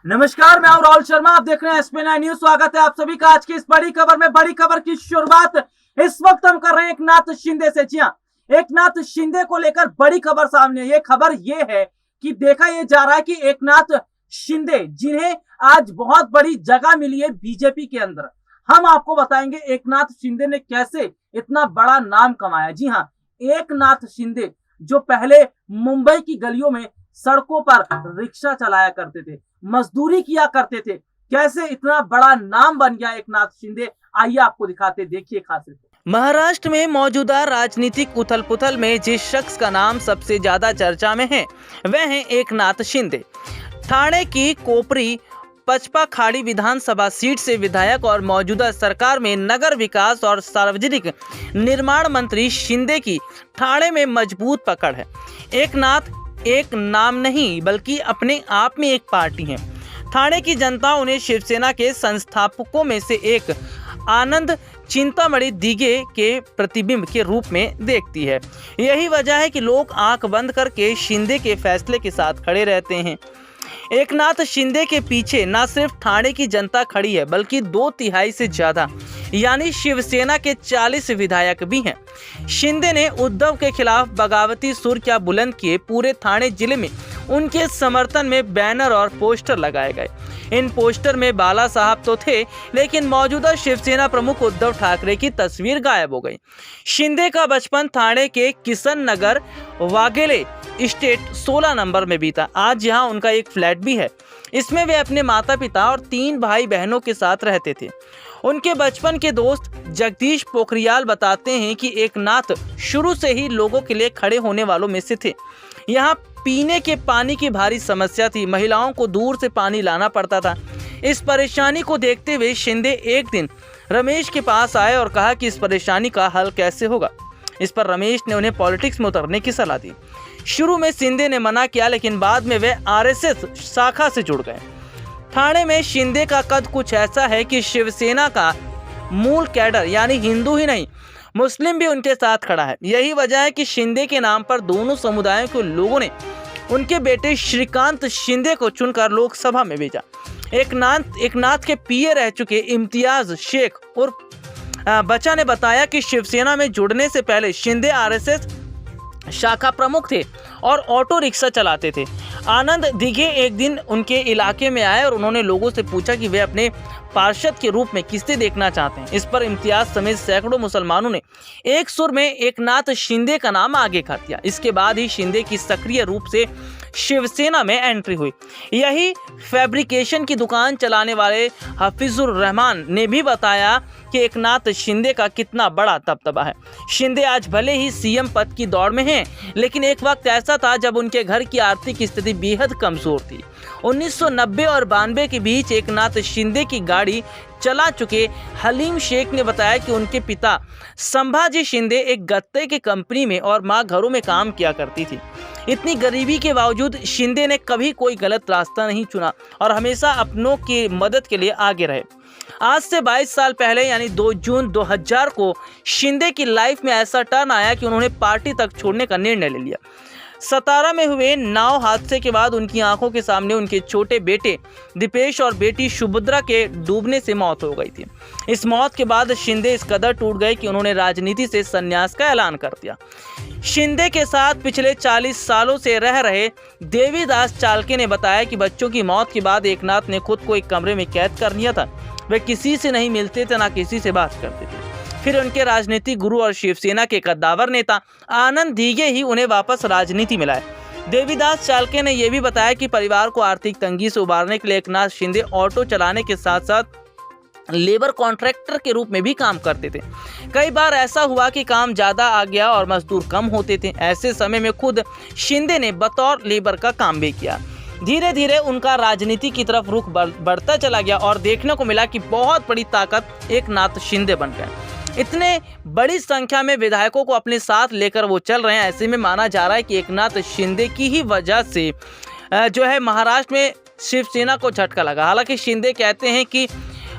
नमस्कार, मैं हूं राहुल शर्मा। आप देख रहे हैं SP9 न्यूज। स्वागत है आप सभी का आज की इस बड़ी खबर में। बड़ी खबर की शुरुआत इस वक्त हम कर रहे हैं एकनाथ शिंदे से। जी हां, एकनाथ शिंदे को लेकर बड़ी खबर सामने है। ये खबर ये है कि देखा यह जा रहा है कि एकनाथ शिंदे, जिन्हें आज बहुत बड़ी जगह मिली है बीजेपी के अंदर, हम आपको बताएंगे एकनाथ शिंदे ने कैसे इतना बड़ा नाम कमाया। जी हाँ, एकनाथ शिंदे जो पहले मुंबई की गलियों में सड़कों पर रिक्शा चलाया करते थे, मजदूरी किया करते थे, कैसे इतना बड़ा नाम बन गया एकनाथ शिंदे, आइए आपको दिखाते, देखिए खास। महाराष्ट्र में मौजूदा राजनीतिक उथल पुथल में जिस शख्स का नाम सबसे ज्यादा चर्चा में है वह है एकनाथ शिंदे। ठाणे की कोपरी पचपा खाड़ी विधानसभा सीट से विधायक और मौजूदा सरकार में नगर विकास और सार्वजनिक निर्माण मंत्री शिंदे की ठाणे में मजबूत पकड़ है। एकनाथ एक नाम नहीं बल्कि अपने आप में एक पार्टी है। ठाणे की जनता उन्हें शिवसेना के संस्थापकों में से एक आनंद चिंतामणि दिघे के प्रतिबिंब के रूप में देखती है। यही वजह है कि लोग आंख बंद करके शिंदे के फैसले के साथ खड़े रहते हैं। एकनाथ शिंदे के पीछे न सिर्फ ठाणे की जनता खड़ी है बल्कि 2/3 से ज्यादा यानी शिवसेना के 40 विधायक भी हैं। शिंदे ने उद्धव के खिलाफ बगावती सुर क्या बुलंद किए। पूरे ठाणे जिले में उनके समर्थन में बैनर और पोस्टर लगाए गए। इन पोस्टर में बाला साहब तो थे, लेकिन मौजूदा शिवसेना प्रमुख उद्धव ठाकरे की तस्वीर गायब हो गई। शिंदे का बचपन ठाणे के किशन नगर वाघेले स्टेट 16 नंबर में बीता। आज यहाँ उनका एक फ्लैट भी है। इसमें वे अपने माता पिता और 3 भाई बहनों के साथ रहते थे। उनके बचपन के दोस्त जगदीश पोखरियाल बताते हैं कि एकनाथ शुरू से ही लोगों के लिए खड़े होने वालों में से थे। यहाँ पीने के पानी की भारी समस्या थी। महिलाओं को दूर से पानी लाना पड़ता था। इस परेशानी को देखते हुए शिंदे एक दिन रमेश के पास आए और कहा कि इस परेशानी का हल कैसे होगा। इस पर रमेश ने उन्हें पॉलिटिक्स में उतरने की सलाह दी। शुरू में शिंदे ने मना किया, लेकिन बाद में वे RSS शाखा से जुड़ गए। ठाणे में शिंदे का कद कुछ ऐसा है कि शिवसेना का मूल कैडर यानी हिंदू ही नहीं मुस्लिम भी उनके साथ खड़ा है। यही वजह है कि शिंदे के नाम पर दोनों समुदायों के लोगों ने उनके बेटे श्रीकांत शिंदे को चुनकर लोकसभा में भेजा। एकनाथ के पीए रह चुके इम्तियाज शेख उर्फ बच्चा ने बताया कि शिवसेना में जुड़ने से पहले शिंदे RSS शाखा प्रमुख थे और ऑटो रिक्शा चलाते थे। आनंद दिघे एक दिन उनके इलाके में आए और उन्होंने लोगों से पूछा कि वे अपने पार्षद के रूप में किसे देखना चाहते हैं। इस पर इम्तियाज समेत सैकड़ों मुसलमानों ने एक सुर में एकनाथ शिंदे का नाम आगे कर दिया। इसके बाद ही शिंदे की सक्रिय रूप से शिवसेना में एंट्री हुई। यही फैब्रिकेशन की दुकान चलाने वाले हफीजुर रहमान ने भी बताया कि एकनाथ शिंदे का कितना बड़ा दबदबा है। शिंदे आज भले ही CM पद की दौड़ में हैं, लेकिन एक वक्त ऐसा था जब उनके घर की आर्थिक स्थिति बेहद कमजोर थी। 1990 और 92 के बीच एकनाथ शिंदे की गाड़ी चला चुके हलीम शेख ने बताया कि उनके पिता संभाजी शिंदे एक गत्ते की कंपनी में और मां घरों में काम किया करती थी। इतनी गरीबी के बावजूद शिंदे ने कभी कोई गलत रास्ता नहीं चुना और हमेशा अपनों की मदद के लिए आगे रहे। आज से 22 साल पहले यानी 2 जून 2000 को शिंदे की लाइफ में ऐसा टर्न आया कि उन्होंने पार्टी तक छोड़ने का निर्णय ले लिया। सतारा में हुए नाव हादसे के बाद उनकी आंखों के सामने उनके छोटे बेटे दीपेश और बेटी सुभद्रा के डूबने से मौत हो गई थी। इस मौत के बाद शिंदे इस कदर टूट गए कि उन्होंने राजनीति से संन्यास का ऐलान कर दिया। शिंदे के साथ पिछले 40 सालों से रह रहे देवीदास चालके ने बताया कि बच्चों की मौत के बाद एकनाथ ने खुद को एक कमरे में कैद कर लिया था। वे किसी से नहीं मिलते थे, ना किसी से बात करते थे। फिर उनके राजनीतिक गुरु और शिवसेना के कद्दावर नेता आनंद दिघे ही उन्हें वापस राजनीति में लाए। देवीदास चालके ने यह भी बताया कि परिवार को आर्थिक तंगी से उबारने के लिए एकनाथ शिंदे ऑटो चलाने के साथ साथ लेबर कॉन्ट्रैक्टर के रूप में भी काम करते थे। कई बार ऐसा हुआ कि काम ज्यादा आ गया और मजदूर कम होते थे। ऐसे समय में खुद शिंदे ने बतौर लेबर का काम भी किया। धीरे धीरे उनका राजनीति की तरफ रुख बढ़ता चला गया और देखने को मिला कि बहुत बड़ी ताकत एकनाथ शिंदे बन गए। इतने बड़ी संख्या में विधायकों को अपने साथ लेकर वो चल रहे हैं। ऐसे में माना जा रहा है कि एकनाथ शिंदे की ही वजह से जो है महाराष्ट्र में शिवसेना को झटका लगा। हालांकि शिंदे कहते हैं कि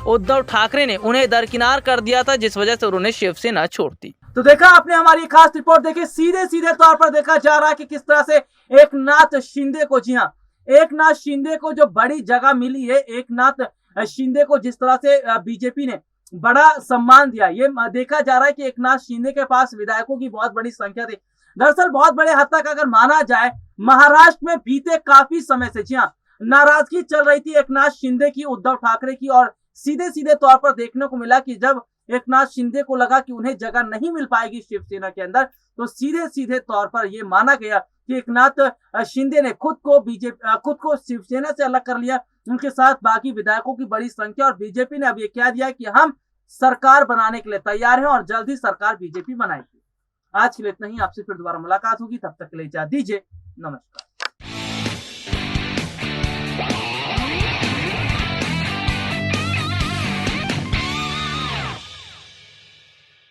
उद्धव ठाकरे ने उन्हें दरकिनार कर दिया था, जिस वजह से उन्होंने शिवसेना छोड़ दी। तो देखा आपने हमारी खास रिपोर्ट देखी। सीधे सीधे तौर पर देखा जा रहा है कि किस तरह से एकनाथ शिंदे को, जी हाँ, एक नाथ शिंदे को जो बड़ी जगह मिली है, एक नाथ शिंदे को जिस तरह से बीजेपी ने बड़ा सम्मान दिया, ये देखा जा रहा है कि एक नाथ शिंदे के पास विधायकों की बहुत बड़ी संख्या थी। दरअसल बहुत बड़े हद तक अगर माना जाए, महाराष्ट्र में बीते काफी समय से, जी हाँ, नाराजगी चल रही थी एक नाथ शिंदे की, उद्धव ठाकरे की, और सीधे सीधे तौर पर देखने को मिला कि जब एक नाथ शिंदे को लगा कि उन्हें जगह नहीं मिल पाएगी शिवसेना के अंदर, तो सीधे सीधे तौर पर यह माना गया कि एक नाथ शिंदे ने खुद को शिवसेना से अलग कर लिया, उनके साथ बाकी विधायकों की बड़ी संख्या, और बीजेपी ने अब ये कह दिया कि हम सरकार बनाने के लिए तैयार हैं और जल्द ही सरकार बीजेपी बनाएगी। आज के लिए इतना ही, आपसे फिर दोबारा मुलाकात होगी, तब तक के लिए इजाजत दीजिए, नमस्कार।